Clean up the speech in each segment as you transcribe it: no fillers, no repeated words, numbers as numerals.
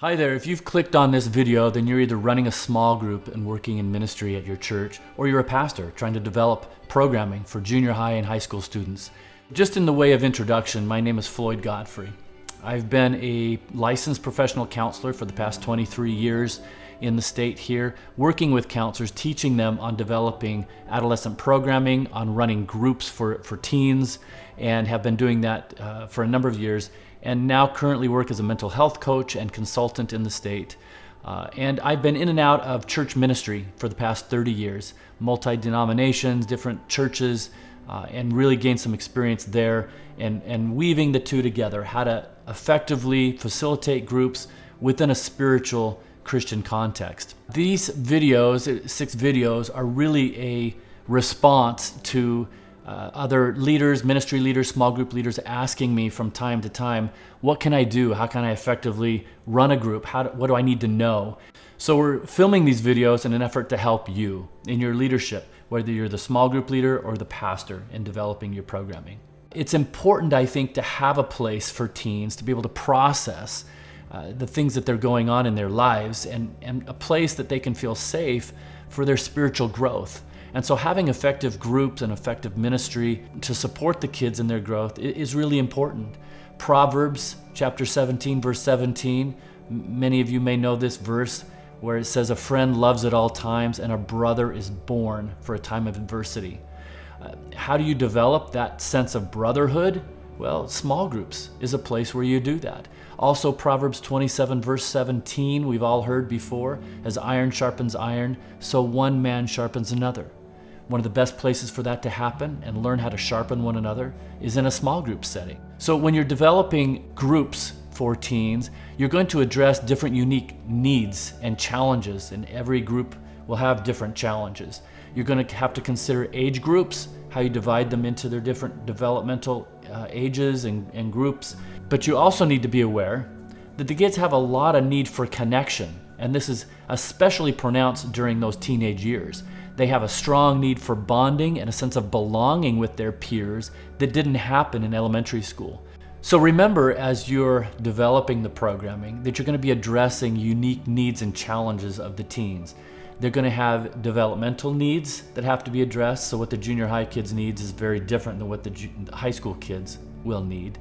Hi there, if you've clicked on this video, then you're either running a small group and working in ministry at your church, or you're a pastor trying to develop programming for junior high and high school students. Just in the way of introduction, my name is Floyd Godfrey. I've been a licensed professional counselor for the past 23 years in the state here, working with counselors, teaching them on developing adolescent programming, on running groups for teens, and have been doing that for a number of years, and now currently work as a mental health coach and consultant in the state. And I've been in and out of church ministry for the past 30 years, multi-denominations, different churches, and really gained some experience there and weaving the two together, how to effectively facilitate groups within a spiritual Christian context. These videos, 6 videos, are really a response to other leaders, ministry leaders, small group leaders asking me from time to time, what can I do? How can I effectively run a group? What do I need to know? So we're filming these videos in an effort to help you in your leadership, whether you're the small group leader or the pastor in developing your programming. It's important, I think, to have a place for teens to be able to process the things that they're going on in their lives and a place that they can feel safe for their spiritual growth. And so having effective groups and effective ministry to support the kids in their growth is really important. Proverbs chapter 17, verse 17, many of you may know this verse where it says, "A friend loves at all times and a brother is born for a time of adversity." How do you develop that sense of brotherhood? Well, small groups is a place where you do that. Also, Proverbs 27, verse 17, we've all heard before, as iron sharpens iron, so one man sharpens another. One of the best places for that to happen and learn how to sharpen one another is in a small group setting. So when you're developing groups for teens, you're going to address different unique needs and challenges, and every group will have different challenges. You're going to have to consider age groups, how you divide them into their different developmental ages and groups. But you also need to be aware that the kids have a lot of need for connection, and this is especially pronounced during those teenage years. They have a strong need for bonding and a sense of belonging with their peers that didn't happen in elementary school. So remember, as you're developing the programming, that you're going to be addressing unique needs and challenges of the teens. They're going to have developmental needs that have to be addressed. So what the junior high kids needs is very different than what the high school kids will need.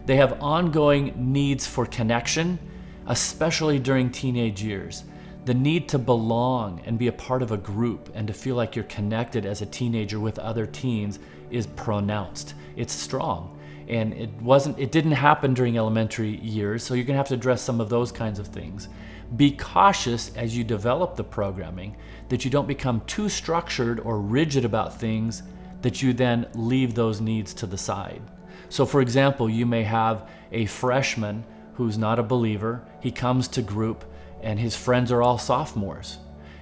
They have ongoing needs for connection, especially during teenage years. The need to belong and be a part of a group and to feel like you're connected as a teenager with other teens is pronounced. It's strong. And it didn't happen during elementary years, so you're gonna have to address some of those kinds of things. Be cautious as you develop the programming that you don't become too structured or rigid about things that you then leave those needs to the side. So for example, you may have a freshman who's not a believer. He comes to group and his friends are all sophomores.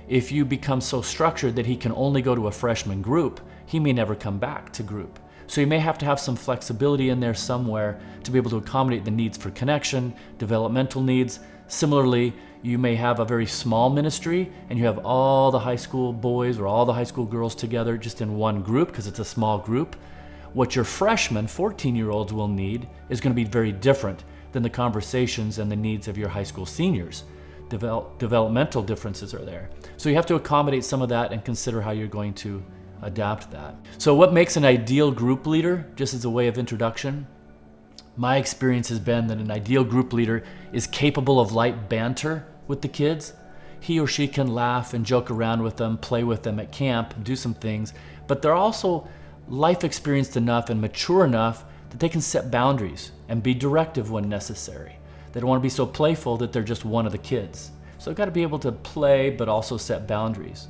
If you become so structured that he can only go to a freshman group, he may never come back to group. So you may have to have some flexibility in there somewhere to be able to accommodate the needs for connection, developmental needs. Similarly, you may have a very small ministry and you have all the high school boys or all the high school girls together just in one group because it's a small group. What your freshmen, 14-year-olds will need is going to be very different than the conversations and the needs of your high school seniors. Developmental differences are there. So you have to accommodate some of that and consider how you're going to adapt that. So what makes an ideal group leader, just as a way of introduction? My experience has been that an ideal group leader is capable of light banter with the kids. He or she can laugh and joke around with them, play with them at camp, do some things, but they're also life experienced enough and mature enough that they can set boundaries and be directive when necessary. They don't want to be so playful that they're just one of the kids. So they've got to be able to play but also set boundaries.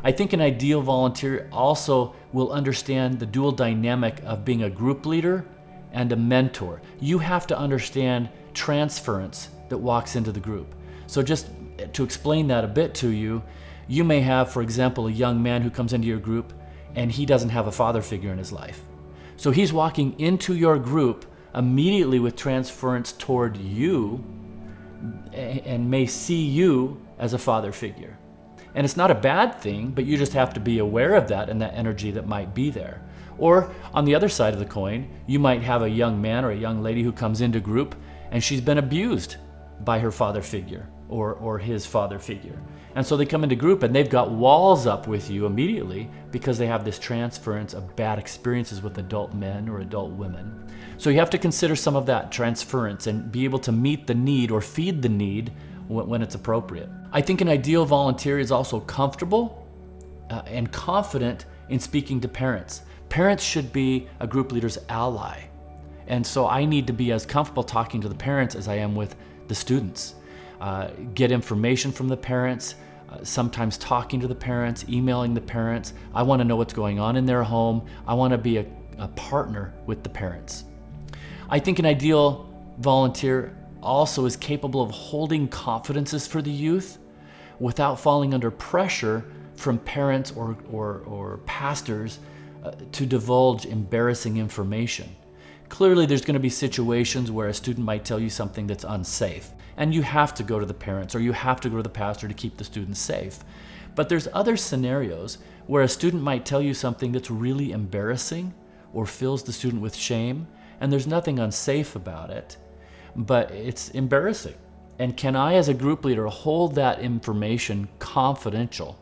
I think an ideal volunteer also will understand the dual dynamic of being a group leader and a mentor. You have to understand transference that walks into the group. So just to explain that a bit to you, you may have, for example, a young man who comes into your group and he doesn't have a father figure in his life. So he's walking into your group immediately with transference toward you and may see you as a father figure. And it's not a bad thing, but you just have to be aware of that and that energy that might be there. Or on the other side of the coin, you might have a young man or a young lady who comes into group and she's been abused by her father figure or his father figure. And so they come into group and they've got walls up with you immediately because they have this transference of bad experiences with adult men or adult women. So you have to consider some of that transference and be able to meet the need or feed the need when it's appropriate. I think an ideal volunteer is also comfortable and confident in speaking to parents. Parents should be a group leader's ally. And so I need to be as comfortable talking to the parents as I am with the students. Get information from the parents, sometimes talking to the parents, emailing the parents. I want to know what's going on in their home. I want to be a partner with the parents. I think an ideal volunteer also is capable of holding confidences for the youth without falling under pressure from parents or pastors to divulge embarrassing information. Clearly, there's going to be situations where a student might tell you something that's unsafe, and you have to go to the parents or you have to go to the pastor to keep the student safe. But there's other scenarios where a student might tell you something that's really embarrassing or fills the student with shame, and there's nothing unsafe about it, but it's embarrassing. And can I, as a group leader, hold that information confidential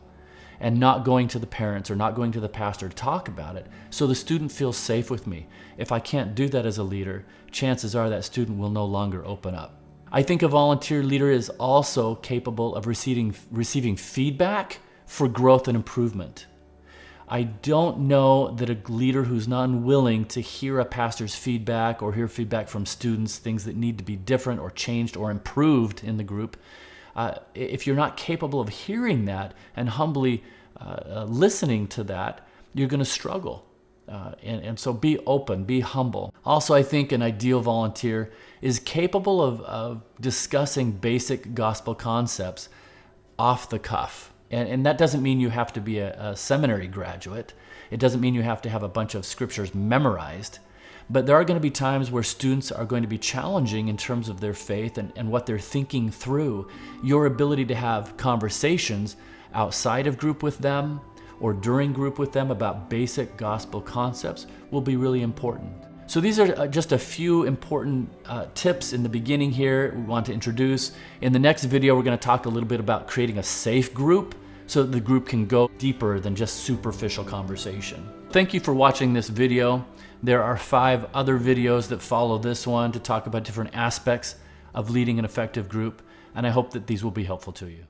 and not going to the parents or not going to the pastor to talk about it so the student feels safe with me? If I can't do that as a leader, chances are that student will no longer open up. I think a volunteer leader is also capable of receiving feedback for growth and improvement. I don't know that a leader who's not unwilling to hear a pastor's feedback or hear feedback from students, things that need to be different or changed or improved in the group, if you're not capable of hearing that and humbly listening to that, you're going to struggle. And so be open, be humble. Also, I think an ideal volunteer is capable of discussing basic gospel concepts off the cuff. And that doesn't mean you have to be a seminary graduate. It doesn't mean you have to have a bunch of scriptures memorized. But there are going to be times where students are going to be challenging in terms of their faith and what they're thinking through. Your ability to have conversations outside of group with them or during group with them about basic gospel concepts will be really important. So these are just a few important tips in the beginning here we want to introduce. In the next video, we're going to talk a little bit about creating a safe group so that the group can go deeper than just superficial conversation. Thank you for watching this video. There are 5 other videos that follow this one to talk about different aspects of leading an effective group, and I hope that these will be helpful to you.